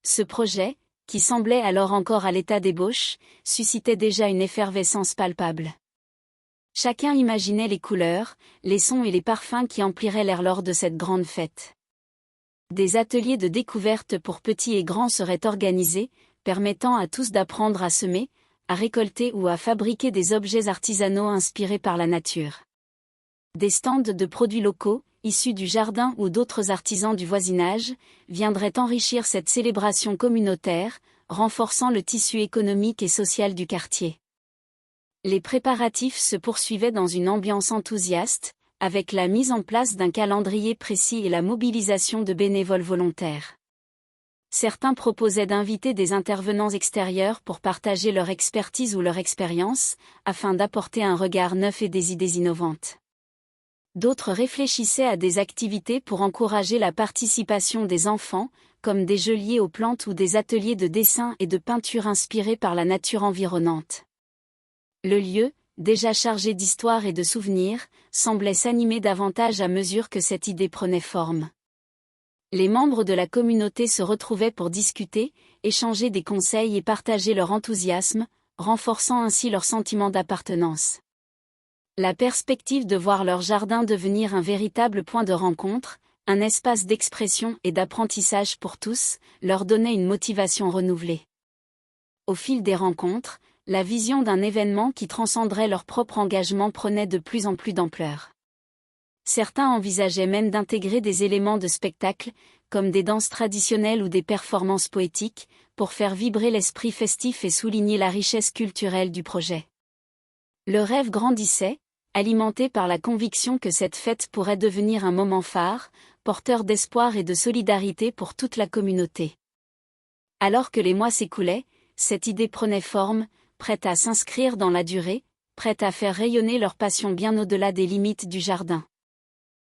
Ce projet, qui semblait alors encore à l'état d'ébauche, suscitait déjà une effervescence palpable. Chacun imaginait les couleurs, les sons et les parfums qui empliraient l'air lors de cette grande fête. Des ateliers de découverte pour petits et grands seraient organisés, permettant à tous d'apprendre à semer, à récolter ou à fabriquer des objets artisanaux inspirés par la nature. Des stands de produits locaux, issus du jardin ou d'autres artisans du voisinage, viendraient enrichir cette célébration communautaire, renforçant le tissu économique et social du quartier. Les préparatifs se poursuivaient dans une ambiance enthousiaste, avec la mise en place d'un calendrier précis et la mobilisation de bénévoles volontaires. Certains proposaient d'inviter des intervenants extérieurs pour partager leur expertise ou leur expérience, afin d'apporter un regard neuf et des idées innovantes. D'autres réfléchissaient à des activités pour encourager la participation des enfants, comme des jeux liés aux plantes ou des ateliers de dessin et de peinture inspirés par la nature environnante. Le lieu, déjà chargé d'histoire et de souvenirs, semblait s'animer davantage à mesure que cette idée prenait forme. Les membres de la communauté se retrouvaient pour discuter, échanger des conseils et partager leur enthousiasme, renforçant ainsi leur sentiment d'appartenance. La perspective de voir leur jardin devenir un véritable point de rencontre, un espace d'expression et d'apprentissage pour tous, leur donnait une motivation renouvelée. Au fil des rencontres, la vision d'un événement qui transcenderait leur propre engagement prenait de plus en plus d'ampleur. Certains envisageaient même d'intégrer des éléments de spectacle, comme des danses traditionnelles ou des performances poétiques, pour faire vibrer l'esprit festif et souligner la richesse culturelle du projet. Le rêve grandissait, alimenté par la conviction que cette fête pourrait devenir un moment phare, porteur d'espoir et de solidarité pour toute la communauté. Alors que les mois s'écoulaient, cette idée prenait forme, prête à s'inscrire dans la durée, prête à faire rayonner leur passion bien au-delà des limites du jardin.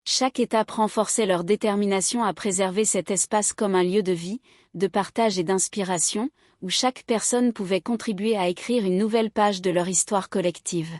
Chaque étape renforçait leur détermination à préserver cet espace comme un lieu de vie, de partage et d'inspiration, où chaque personne pouvait contribuer à écrire une nouvelle page de leur histoire collective.